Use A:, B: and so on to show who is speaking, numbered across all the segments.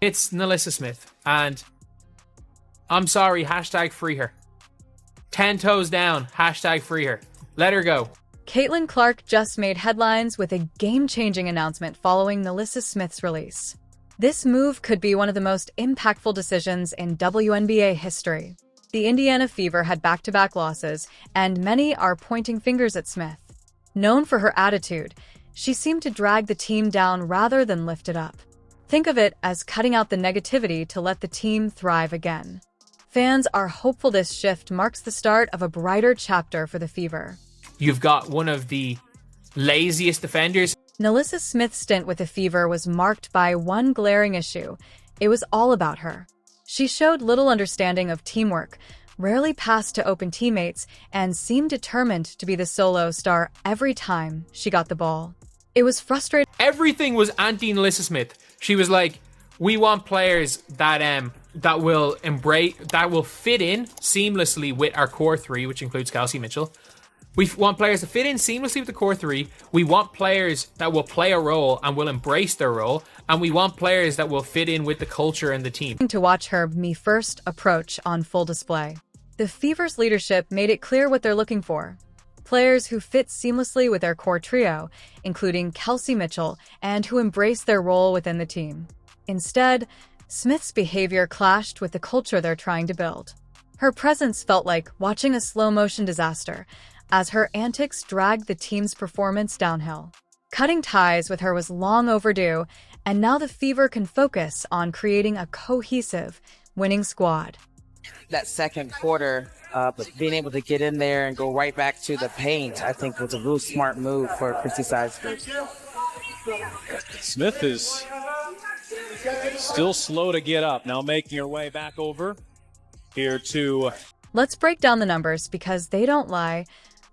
A: It's NaLyssa Smith, and I'm sorry, hashtag free her. 10 toes down, hashtag free her. Let her go.
B: Caitlyn Clark just made headlines with a game-changing announcement following NaLyssa Smith's release. This move could be one of the most impactful decisions in WNBA history. The Indiana Fever had back-to-back losses, and many are pointing fingers at Smith. Known for her attitude, she seemed to drag the team down rather than lift it up. Think of it as cutting out the negativity to let the team thrive again. Fans are hopeful this shift marks the start of a brighter chapter for the Fever.
A: You've got one of the laziest defenders.
B: NaLyssa Smith's stint with the Fever was marked by one glaring issue. It was all about her. She showed little understanding of teamwork, rarely passed to open teammates, and seemed determined to be the solo star every time she got the ball. It was frustrating.
A: Everything was anti-NaLyssa Smith. She was like, we want players that will fit in seamlessly with our core three, which includes Kelsey Mitchell. We want players to fit in seamlessly with the core three. We want players that will play a role and will embrace their role. And we want players that will fit in with the culture and the team.
B: To watch her me-first approach on full display. The Fever's leadership made it clear what they're looking for. Players who fit seamlessly with their core trio, including Kelsey Mitchell, and who embrace their role within the team. Instead, Smith's behavior clashed with the culture they're trying to build. Her presence felt like watching a slow-motion disaster, as her antics dragged the team's performance downhill. Cutting ties with her was long overdue, and now the Fever can focus on creating a cohesive, winning squad.
C: That second quarter, but being able to get in there and go right back to the paint, I think was a real smart move for Christy Seisford.
D: Smith is still slow to get up, now making her way back over here to...
B: Let's break down the numbers because they don't lie.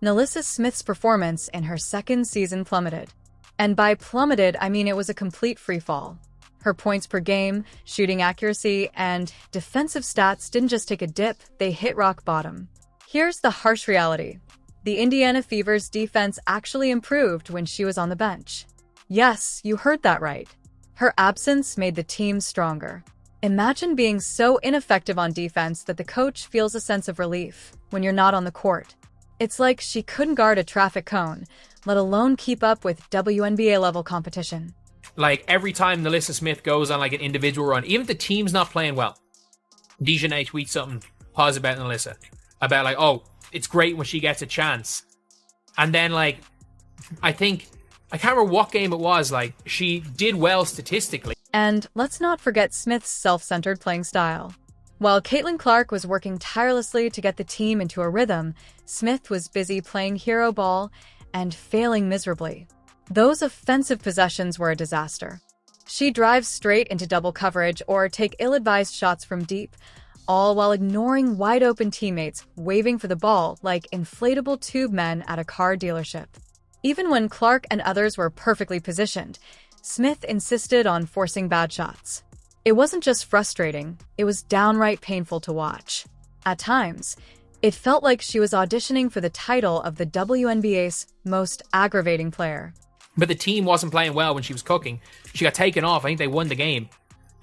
B: NaLyssa Smith's performance in her second season plummeted. And by plummeted, I mean it was a complete freefall. Her points per game, shooting accuracy, and defensive stats didn't just take a dip, they hit rock bottom. Here's the harsh reality. The Indiana Fever's defense actually improved when she was on the bench. Yes, you heard that right. Her absence made the team stronger. Imagine being so ineffective on defense that the coach feels a sense of relief when you're not on the court. It's like she couldn't guard a traffic cone, let alone keep up with WNBA-level competition.
A: Like, every time NaLyssa Smith goes on like an individual run, even if the team's not playing well, Dejanay tweets something positive about NaLyssa. About like, oh, it's great when she gets a chance. And then like, I can't remember what game it was, like, she did well statistically.
B: And let's not forget Smith's self-centered playing style. While Caitlyn Clark was working tirelessly to get the team into a rhythm, Smith was busy playing hero ball and failing miserably. Those offensive possessions were a disaster. She'd drive straight into double coverage or take ill-advised shots from deep, all while ignoring wide-open teammates waving for the ball like inflatable tube men at a car dealership. Even when Clark and others were perfectly positioned, Smith insisted on forcing bad shots. It wasn't just frustrating, it was downright painful to watch. At times, it felt like she was auditioning for the title of the WNBA's most aggravating player.
A: But the team wasn't playing well when she was cooking. She got taken off. I think they won the game.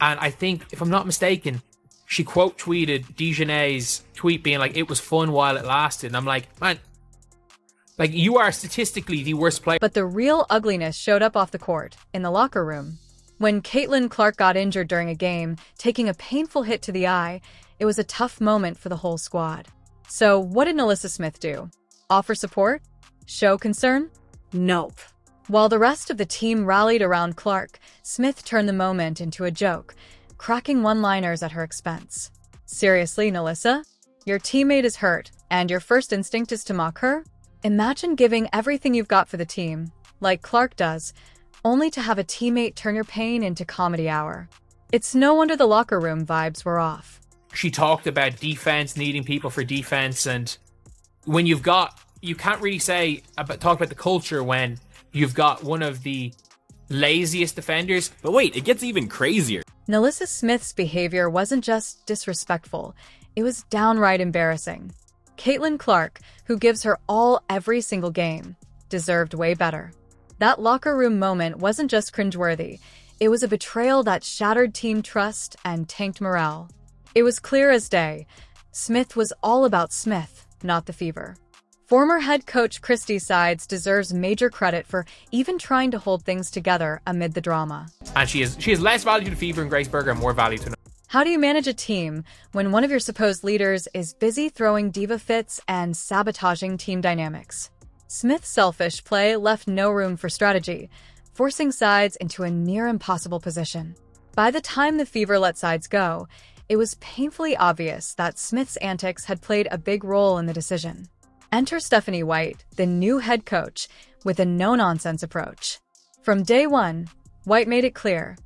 A: And I think, if I'm not mistaken, she quote tweeted Dejanay's tweet being like, it was fun while it lasted. And I'm like, man, like, you are statistically the worst player.
B: But the real ugliness showed up off the court, in the locker room. When Caitlyn Clark got injured during a game, taking a painful hit to the eye, it was a tough moment for the whole squad. So what did NaLyssa Smith do? Offer support? Show concern? Nope. While the rest of the team rallied around Clark, Smith turned the moment into a joke, cracking one-liners at her expense. Seriously, NaLyssa? Your teammate is hurt, and your first instinct is to mock her? Imagine giving everything you've got for the team, like Clark does, only to have a teammate turn your pain into comedy hour. It's no wonder the locker room vibes were off.
A: She talked about defense, needing people for defense, and when you can't really talk about the culture when you've got one of the laziest defenders.
E: But wait, it gets even crazier.
B: NaLyssa Smith's behavior wasn't just disrespectful, it was downright embarrassing. Caitlyn Clark, who gives her all every single game, deserved way better. That locker room moment wasn't just cringeworthy, It was a betrayal that shattered team trust and tanked morale. It was clear as day. Smith was all about Smith, not the Fever. Former head coach Christy Sides deserves major credit for even trying to hold things together amid the drama.
A: And she has less value to the Fever and Grace Berger and more value to...
B: How do you manage a team when one of your supposed leaders is busy throwing diva fits and sabotaging team dynamics? Smith's selfish play left no room for strategy, forcing Sides into a near-impossible position. By the time the Fever let Sides go, it was painfully obvious that Smith's antics had played a big role in the decision. Enter Stephanie White, the new head coach, with a no-nonsense approach. From day one, White made it clear.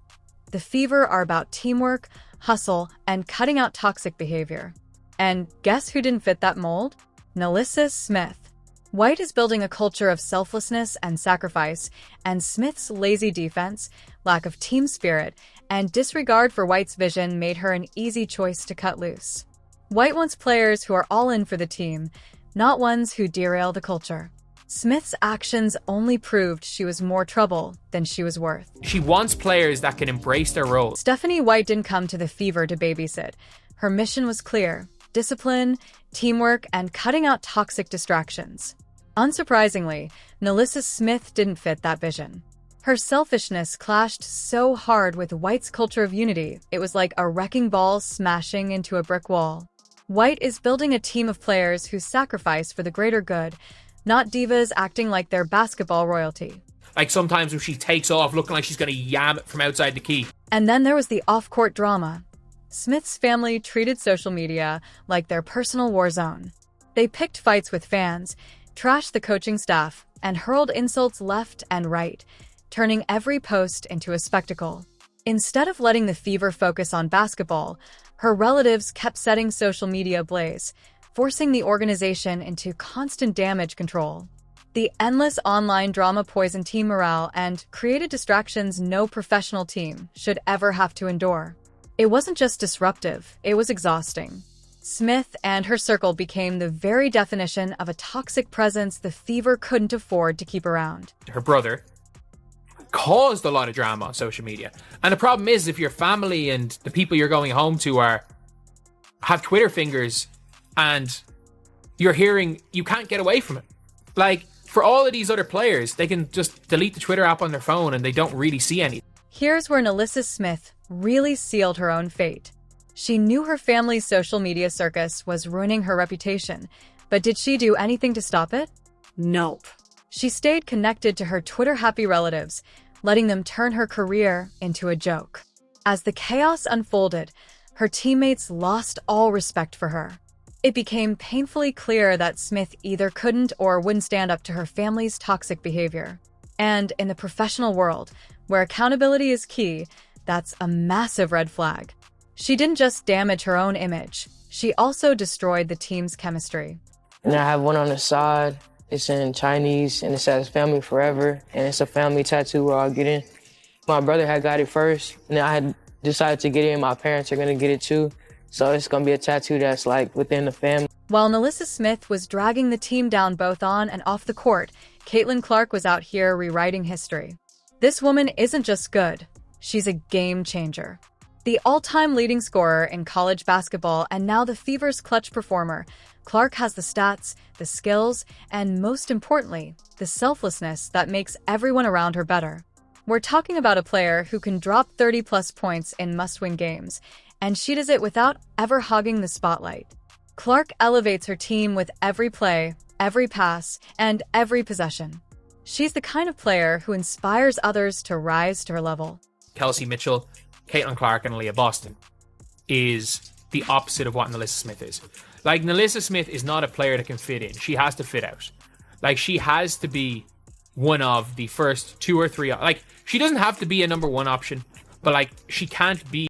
B: The Fever are about teamwork, hustle, and cutting out toxic behavior. And guess who didn't fit that mold? NaLyssa Smith. White is building a culture of selflessness and sacrifice, and Smith's lazy defense, lack of team spirit, and disregard for White's vision made her an easy choice to cut loose. White wants players who are all in for the team, not ones who derail the culture. Smith's actions only proved she was more trouble than she was worth.
A: She wants players that can embrace their roles.
B: Stephanie White didn't come to the Fever to babysit. Her mission was clear: discipline, teamwork, and cutting out toxic distractions. Unsurprisingly, NaLyssa Smith didn't fit that vision. Her selfishness clashed so hard with White's culture of unity, it was like a wrecking ball smashing into a brick wall. White is building a team of players who sacrifice for the greater good, not divas acting like they're basketball royalty.
A: Like sometimes when she takes off looking like she's going to yam it from outside the key.
B: And then there was the off-court drama. Smith's family treated social media like their personal war zone. They picked fights with fans, trashed the coaching staff, and hurled insults left and right, turning every post into a spectacle. Instead of letting the Fever focus on basketball, her relatives kept setting social media ablaze, forcing the organization into constant damage control. The endless online drama poisoned team morale and created distractions no professional team should ever have to endure. It wasn't just disruptive, it was exhausting. Smith and her circle became the very definition of a toxic presence the Fever couldn't afford to keep around.
A: Her brother caused a lot of drama on social media. And the problem is, if your family and the people you're going home to have Twitter fingers and you're hearing, you can't get away from it. Like, for all of these other players, they can just delete the Twitter app on their phone and they don't really see anything.
B: Here's where NaLyssa Smith really sealed her own fate. She knew her family's social media circus was ruining her reputation, but did she do anything to stop it? Nope. She stayed connected to her Twitter-happy relatives, letting them turn her career into a joke. As the chaos unfolded, her teammates lost all respect for her. It became painfully clear that Smith either couldn't or wouldn't stand up to her family's toxic behavior. And in the professional world, where accountability is key, that's a massive red flag. She didn't just damage her own image, she also destroyed the team's chemistry.
F: And I have one on the side. It's in Chinese, and it says family forever, and it's a family tattoo we're all getting. My brother had got it first, and I had decided to get it, and my parents are gonna get it too. So it's gonna be a tattoo that's like within the family.
B: While NaLyssa Smith was dragging the team down both on and off the court, Caitlyn Clark was out here rewriting history. This woman isn't just good, she's a game changer. The all-time leading scorer in college basketball and now the Fever's clutch performer, Clark has the stats, the skills, and most importantly, the selflessness that makes everyone around her better. We're talking about a player who can drop 30-plus points in must-win games, and she does it without ever hogging the spotlight. Clark elevates her team with every play, every pass, and every possession. She's the kind of player who inspires others to rise to her level.
A: Kelsey Mitchell, Caitlyn Clark, and Leah Boston is the opposite of what NaLyssa Smith is. Like, NaLyssa Smith is not a player that can fit in. She has to fit out. Like, she has to be one of the first two or three. Like, she doesn't have to be a number one option, but like, she can't be